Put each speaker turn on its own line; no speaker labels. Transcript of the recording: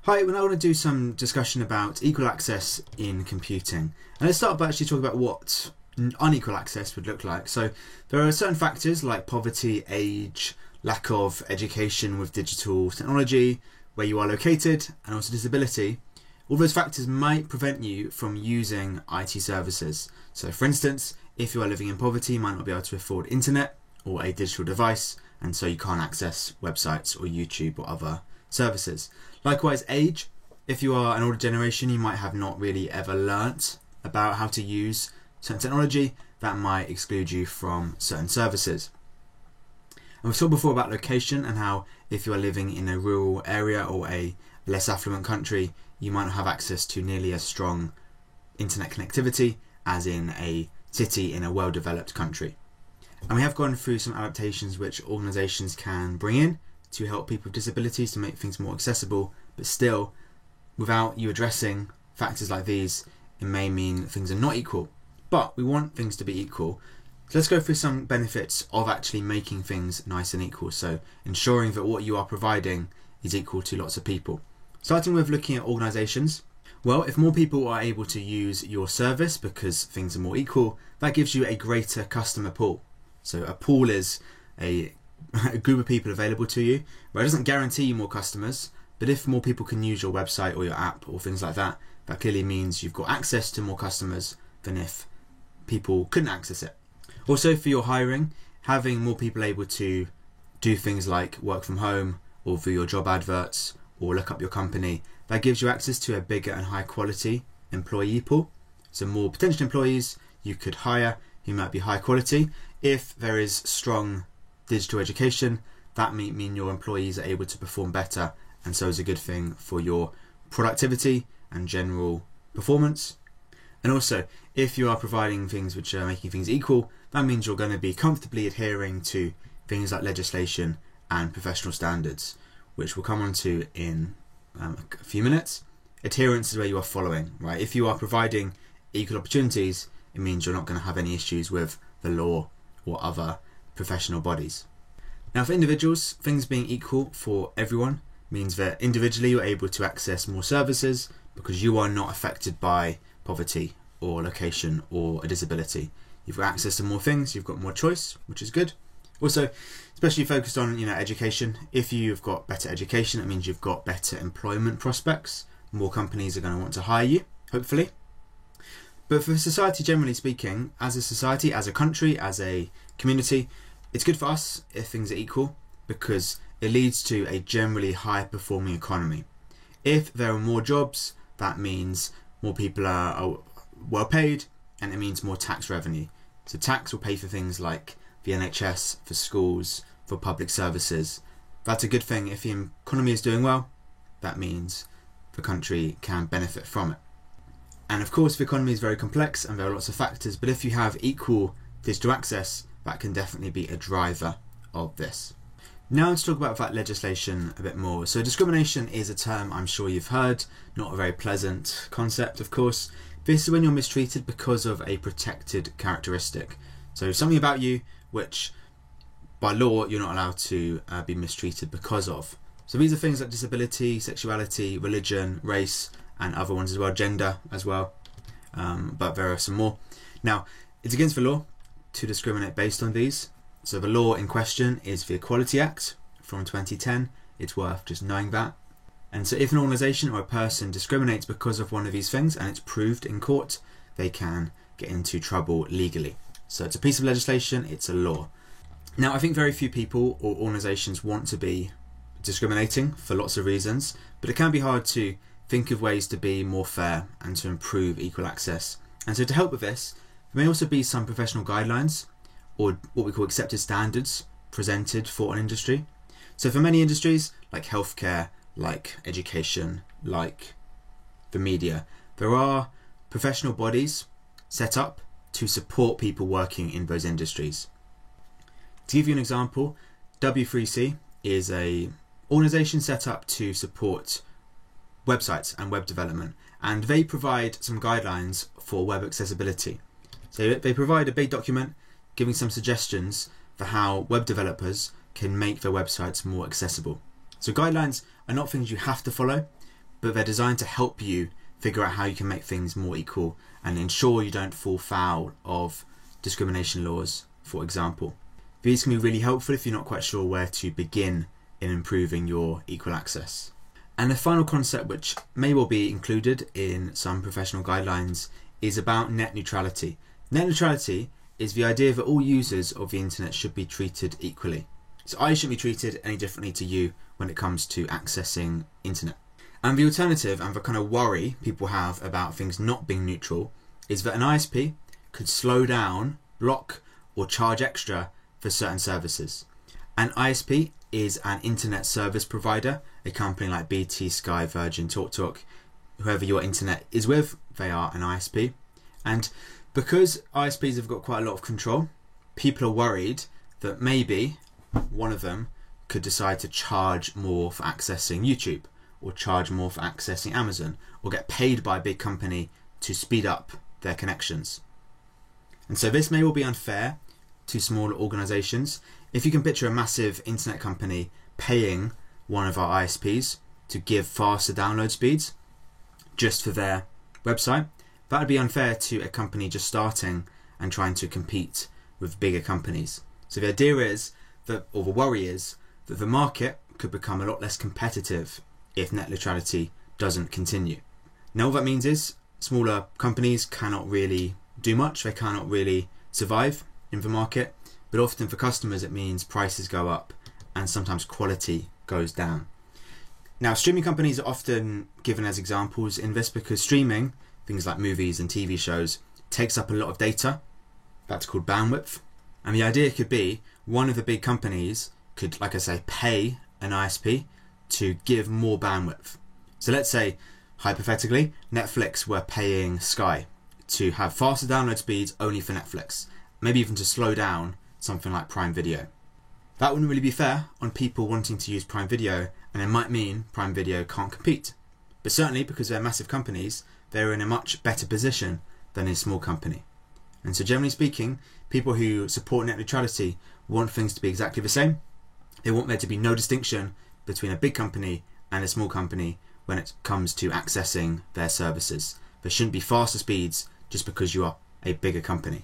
Hi, we're now going to do some discussion about equal access in computing. And let's start by actually talking about what unequal access would look like. So there are certain factors like poverty, age, lack of education with digital technology, where you are located, and also disability. All those factors might prevent you from using IT services. So for instance, if you are living in poverty, you might not be able to afford internet or a digital device, and so you can't access websites or YouTube or other services. Likewise, age. If you are an older generation, you might have not really ever learnt about how to use certain technology. That might exclude you from certain services. And we've talked before about location and how if you are living in a rural area or a less affluent country, you might not have access to nearly as strong internet connectivity as in a city in a well-developed country. And we have gone through some adaptations which organisations can bring in to help people with disabilities to make things more accessible, but still, without you addressing factors like these, it may mean things are not equal. But we want things to be equal. So let's go through some benefits of actually making things nice and equal, so ensuring that what you are providing is equal to lots of people. Starting with looking at organisations. Well, if more people are able to use your service because things are more equal, that gives you a greater customer pool. So a pool is a group of people available to you, where it doesn't guarantee you more customers, but if more people can use your website or your app or things like that, that clearly means you've got access to more customers than if people couldn't access it. Also, for your hiring, having more people able to do things like work from home or view your job adverts or look up your company, that gives you access to a bigger and high quality employee pool. So more potential employees you could hire who might be high quality. If there is strong digital education, that may mean your employees are able to perform better, and so is a good thing for your productivity and general performance. And also, if you are providing things which are making things equal, that means you're going to be comfortably adhering to things like legislation and professional standards, which we'll come on to in a few minutes. Adherence is where you are following, right? If you are providing equal opportunities, it means you're not going to have any issues with the law or other professional bodies. Now, for individuals, things being equal for everyone means that individually you're able to access more services because you are not affected by poverty or location or a disability. You've got access to more things, you've got more choice, which is good. Also, especially focused on education. If you've got better education, it means you've got better employment prospects. More companies are going to want to hire you, hopefully. But for society, generally speaking, as a society, as a country, as a community, it's good for us if things are equal because it leads to a generally higher performing economy. If there are more jobs, that means more people are well paid, and it means more tax revenue. So tax will pay for things like the NHS, for schools, for public services. That's a good thing. If the economy is doing well, that means the country can benefit from it. And of course, the economy is very complex and there are lots of factors, but if you have equal digital access, that can definitely be a driver of this. Now let's talk about that legislation a bit more. So discrimination is a term I'm sure you've heard, not a very pleasant concept, of course. This is when you're mistreated because of a protected characteristic. So something about you which by law you're not allowed to be mistreated because of. So these are things like disability, sexuality, religion, race, and other ones as well, gender as well, but there are some more. Now, it's against the law to discriminate based on these. So the law in question is the Equality Act from 2010. It's worth just knowing that. And so if an organisation or a person discriminates because of one of these things and it's proved in court, they can get into trouble legally. So it's a piece of legislation, it's a law. Now, I think very few people or organisations want to be discriminating for lots of reasons, but it can be hard to think of ways to be more fair and to improve equal access. And so to help with this, there may also be some professional guidelines or what we call accepted standards presented for an industry. So for many industries, like healthcare, like education, like the media, there are professional bodies set up to support people working in those industries. To give you an example, W3C is an organisation set up to support websites and web development, and they provide some guidelines for web accessibility. So they provide a big document giving some suggestions for how web developers can make their websites more accessible. So guidelines are not things you have to follow, but they're designed to help you figure out how you can make things more equal and ensure you don't fall foul of discrimination laws, for example. These can be really helpful if you're not quite sure where to begin in improving your equal access. And the final concept, which may well be included in some professional guidelines, is about net neutrality. Net neutrality is the idea that all users of the internet should be treated equally. So I shouldn't be treated any differently to you when it comes to accessing internet. And the alternative, and the kind of worry people have about things not being neutral, is that an ISP could slow down, block, or charge extra for certain services. An ISP is an internet service provider, a company like BT, Sky, Virgin, TalkTalk, whoever your internet is with, they are an ISP. And because ISPs have got quite a lot of control, people are worried that maybe one of them could decide to charge more for accessing YouTube, or charge more for accessing Amazon, or get paid by a big company to speed up their connections. And so this may all be unfair to smaller organisations. If you can picture a massive internet company paying one of our ISPs to give faster download speeds just for their website, that would be unfair to a company just starting and trying to compete with bigger companies. So the idea is that, or the worry is, that the market could become a lot less competitive if net neutrality doesn't continue. Now what that means is smaller companies cannot really do much, they cannot really survive in the market, but often for customers it means prices go up and sometimes quality goes down. Now streaming companies are often given as examples in this because streaming, things like movies and TV shows, takes up a lot of data. That's called bandwidth. And the idea could be one of the big companies could, like I say, pay an ISP to give more bandwidth. So let's say, hypothetically, Netflix were paying Sky to have faster download speeds only for Netflix, maybe even to slow down something like Prime Video. That wouldn't really be fair on people wanting to use Prime Video, and it might mean Prime Video can't compete. But certainly, because they're massive companies, they're in a much better position than a small company. And so generally speaking, people who support net neutrality want things to be exactly the same. They want there to be no distinction between a big company and a small company when it comes to accessing their services. There shouldn't be faster speeds just because you are a bigger company.